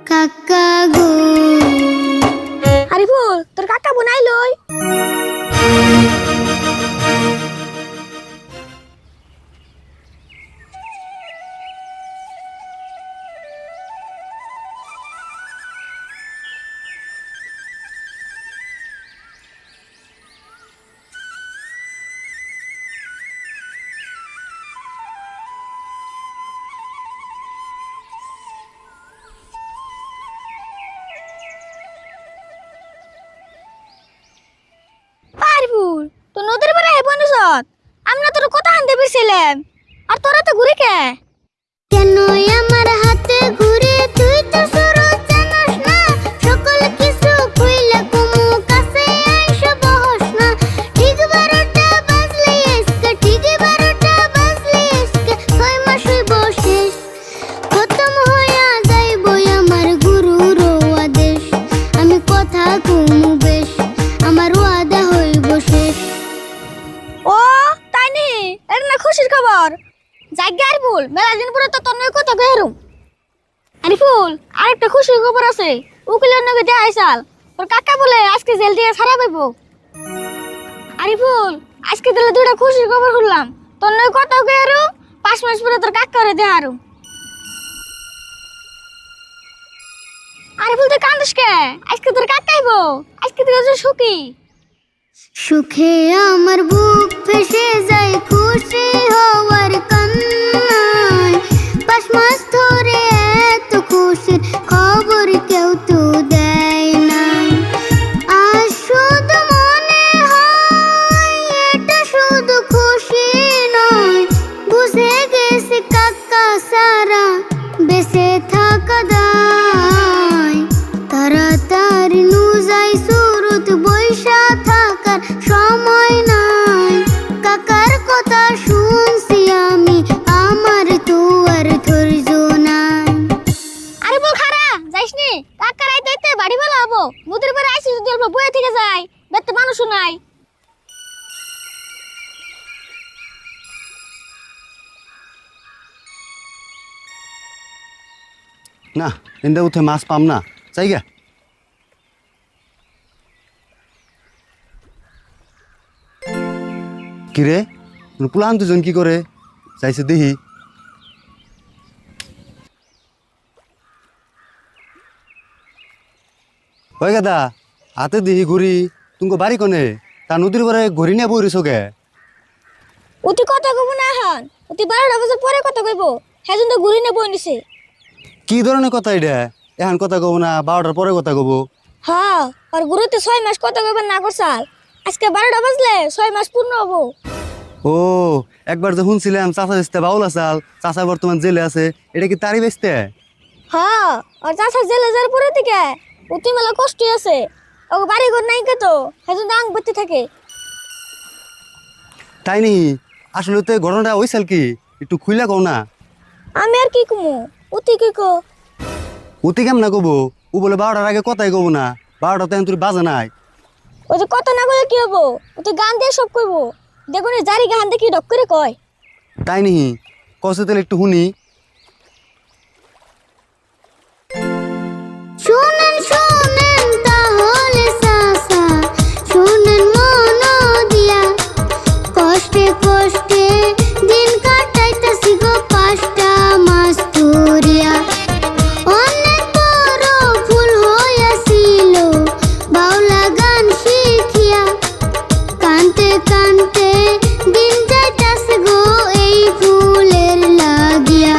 কাকা গো আরিফুল তোর কাকা বনাইলই আরিফুল তো নদীর পাড়ে বনসত আমরা তোর কথা আনতে পেরেছিলাম আর তোরা তো ঘুরে কে কেন আমার হাতে ঘুরে তুই তো শুরু জানাস না সকল কিছু কইলা কুমু কাছে আইসা বহস না ঠিক 12টা বাজলে এসকে ঠিক 12টা বাজলে এসকে 6 মাস হইব শেষ খতম হইয়া যাইব আমার গুরুর আদেশ আমি কথা কুমু বেশ আমার ওয়াদা হইব শেষ ও তাই নি এটা না খুশির খবর জায়গা আরিফুল মেলা দিন পরে তো তোর নয় কথা কইরুম আরিফুল আরেকটা খুশির খবর আছে উকিলের নগে দেয়া আইসাল তোর কাকা বলে আজকে জেল দিয়ে ছাড়া পাইবো আরিফুল আজকে দিলে দুইটা খুশির খবর শুনলাম তোর নয় কথা কইরুম 5 মাস পরে তোর কাকারে দেয়া আরুম আরিফুল তুই কান্দিস কে আজকে তোর কাকা আইবো আজকে তুই যে সুখী সুখে আমার বুক ফেসে যায় খুশি হওয়ার কান্নায় 5 মাস ধরে এত খুশির খবর কেউ তো দেয় না আজ শুধু মনে হয় এটা শুধু খুশি নয় বুঝে গেছে কাকা সারা বেঁচে থাকা দায় তাড়াতাড়ি নু যাই সুরত বৈশা থাকার সময় নাই কাকার কথা শুনছি আমি আমার তো আর ধৈর্য নাই আরিফুল খারা যাইস নি কাকার আইতে আইতে বাড়ি ভালো হবো নদীর পাড়ে আইসি যদি অল্প বয়ে থেকে যায় বেতে মানুষও নাই না এন্দা উঠে মাছ পাম না চাইগা কিরে পুলান দুজন কি করে চাইছে দেখি ওই গাদা হাতে দেখি ঘুরি তুমি বাড়ি কনে তা নদীর পরে ঘুরি নিয়ে বইরিস গে অতি কথা কইব না এখন অতি 12টা বছর পরে কথা কইব হেজন তো ঘুরি নে বই নিছে কি ধরনের কথা এটা এখন কথা কব না 12টার পরে কথা কব হ্যাঁ আর গুরুতে 6 মাস কথা কইব না করছাল আজকে 12টা বাজলে 6 মাস পূর্ণ হবো ও একবার যে শুনছিলাম চাচা বেচতে বাউল আসাল চাচা বর্তমান জেলে আছে এটা কি তারই বেচতে হ্যাঁ আর চাষা জেলে যার পরে থেকে অতি মেলা কষ্ট আছে ও বাড়ি ঘর নাই কে তো হেজন আং বইতে থাকে তাই নি আসলে তো ঘটনাটা হইছিল কি একটু খুইলা কও না আমি আর কি কমু অতি কি কো অতি কেমন না কব ও বলে 12টার আগে কথাই কব না 12টা তো তুই বাজে নাই ও যে কথা না কইলে কি হবো অতি গান দিয়ে সব কইব দেখুন জারি গান দেখি ডক করে কয় তাই নি কসে তাহলে একটু শুনি শুনেন শুনেন তাহলে চাচা শুনেন মন দিয়া কষ্টে কষ্টে দিন কাটাইতাছি গো 5টা মাস ধরিয়া অনেক বড় ফুল হইয়াছিল বাউলা গান শিখিয়া কানতে কানতে দিন যাইতাছে গো এই ফুলের লাগিয়া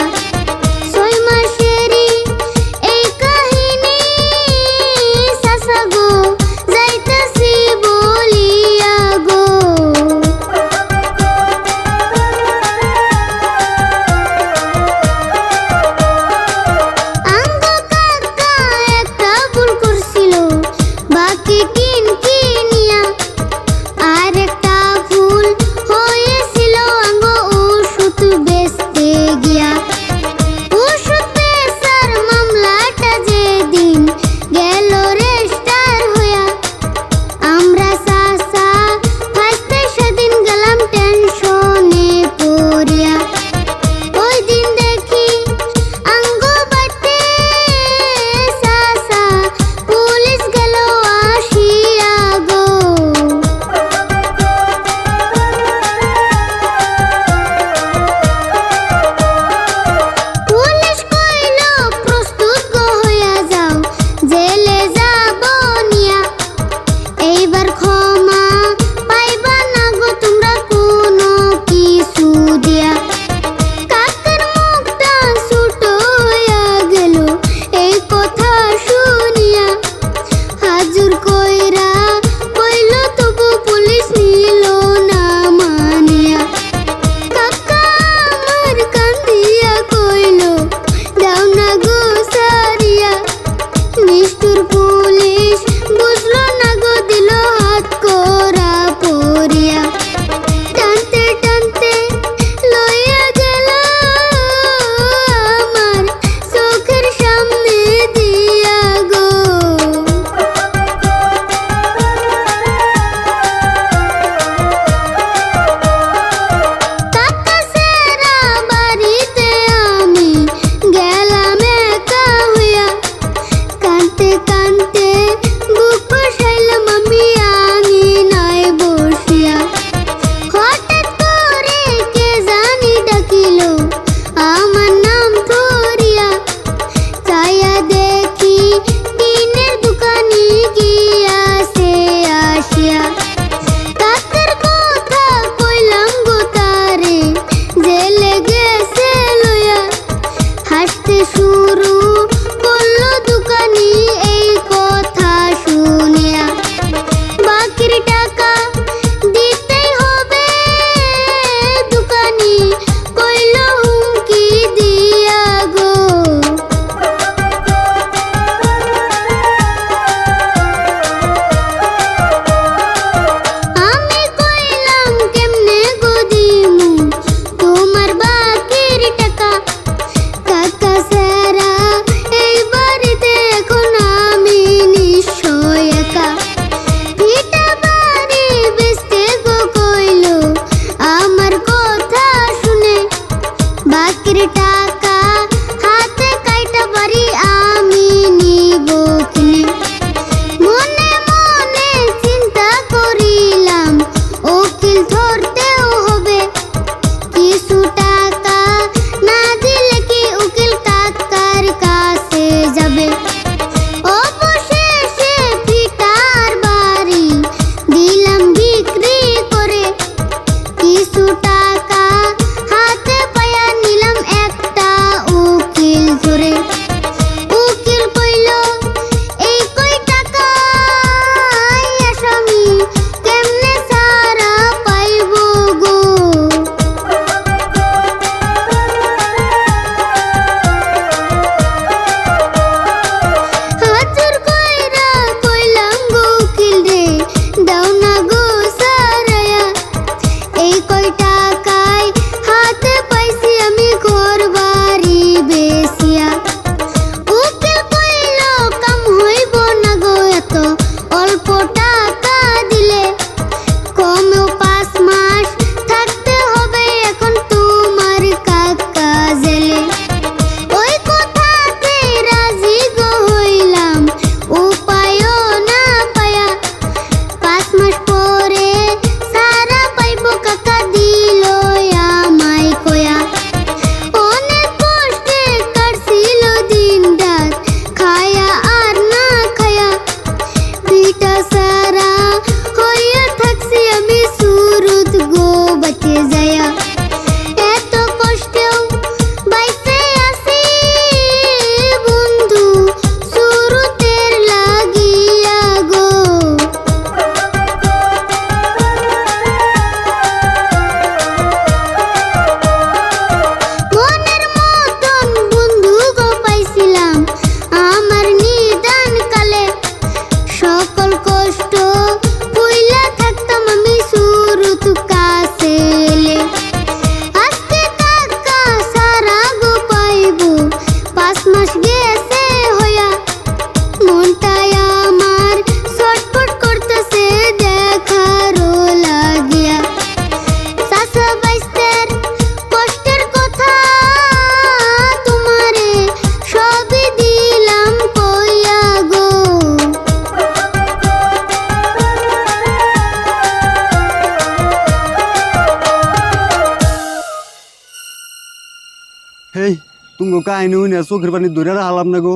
গো কাহিনী হইনা চোখের পানি ধরে হালাম না গো।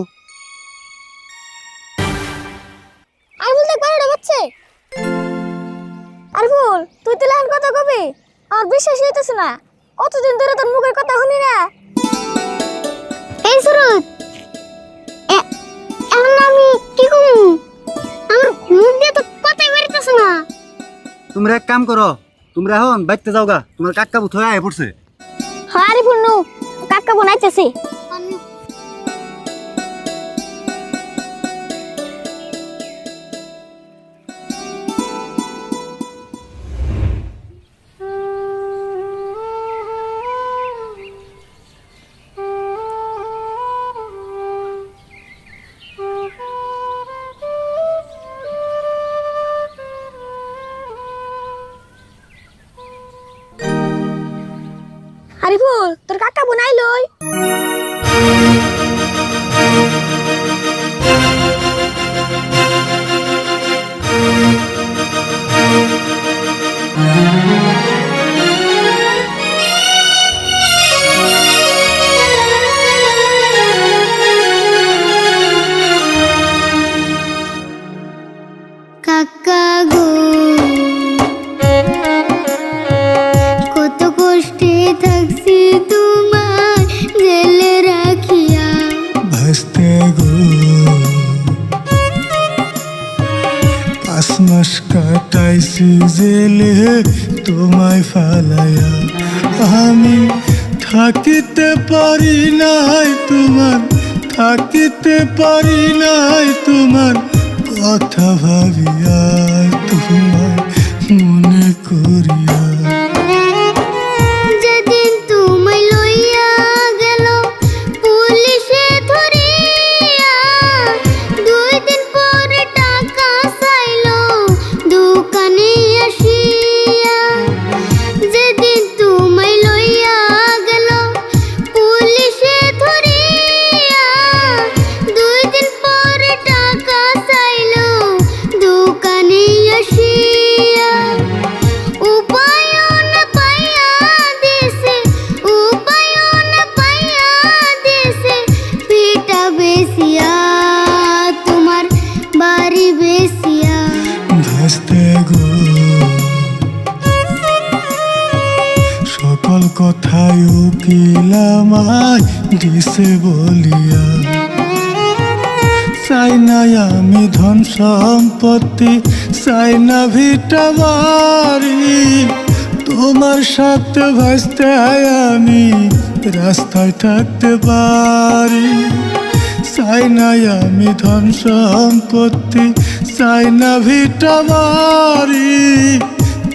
আরিফুল দেখ বারোটা বাজছে। আরিফুল তুই তো লাইন কথা কবি, আমার বিশ্বাস হইতেছে না। কতদিন ধরে তোর মুখের কথা শুনি না। এই সুরত এখন আমি কি কমু? আমার মুখ দিয়ে তো কথাই বেরোতেছে না। তোমরা এক কাম করো, তোমরা এখন বাইতে যাও গা, তোমার কাকা বুথ হয়ে আয় পড়ছে। হ্যাঁ আরিফুল নু কাকা বোনাইতেছি। আরিফুল তোর কাকা বোনাইলই। কাকা গো কত কষ্টে থাকছি তোমার জেলে রাখিয়া। ভাসতে গো 5 মাস কাটাইছি জেলে তোমায় ফালাইয়া। আমি থাকিতে পারি নাই তোমার, থাকিতে পারি নাই তোমার কথা ভাবিয়া, তোমার মনে করিয়া। যেদিন তোমায় লইয়া গেল পুলিশে ধরিয়া, 2 দিন পরে টাকা চাইলো দোকানে আসিয়া। যেদিন তোমায় লইয়া গেল পুলিশে ধরিয়া, 2 দিন পরে টাকা চাইলো দোকানে আসিয়া। উপায়ন পাইয়া দিছে, উপায়ন পাইয়া দিছে পিটা বেসিয়া, তোমার বাড়ি বেসিয়া। ভাসতে গো সকল কথাই উকিলামায় দিছে বলিয়া। চাই না আমি ধন সম্পত্তি, চাই না ভিটা বাড়ি, তোমার সাথে ভাসতে আমি রাস্তায় থাকতে পারি। চাই না আমি ধন সম্পত্তি, চাই না ভিটা বাড়ি,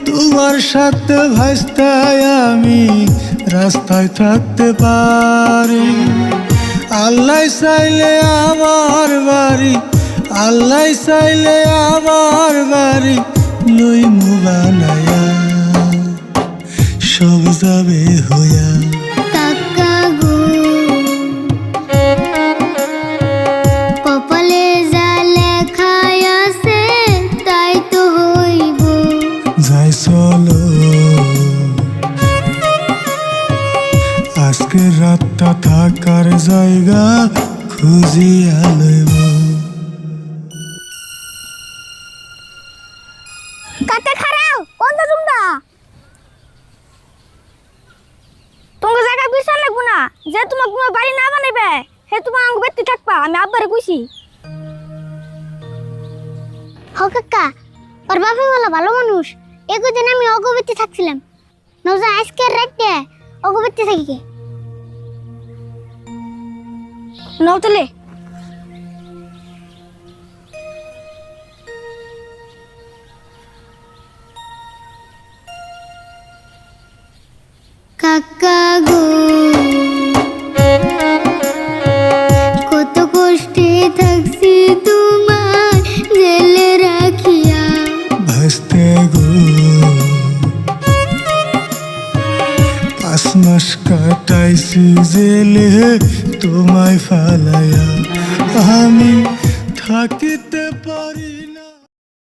তোমার সাথে ভাসতে আমি রাস্তায় থাকতে পারি। আল্লাহ চাইলে আমার বাড়ি, আল্লাহ চাইলে আমার বাড়ি লইমু বানায়া, সব যাবে হইয়া। কাকা গো কপালে যা লেখাই আছে তাই তো হইব। যাই চলো আজকে রাতটা থাকার জায়গা খুঁজিয়া লইব। কাকা খারাও কোনটা তোমরা? তোমার জায়গা বিছান লাগবো না, যে তোমার কোনো বাড়ি না বানাইবে হে তোমার আঙ্গ বেতে থাকবা। আমি আব্বারে কইছি। হ কাকা ওর বাপে বলা ভালো মানুষ। একদিন আমি অগবিতে থাকছিলাম, নজা আজকের রাতে অগবিতে থাকি কে নতলে কাকা গো কত কষ্টে থাকছি তোমার জেলে রাখিয়া। ভাসতে গো 5 মাস কাটাইছি জেলে তোমায় ফালাইয়া। আমি থাকিতে পারি না।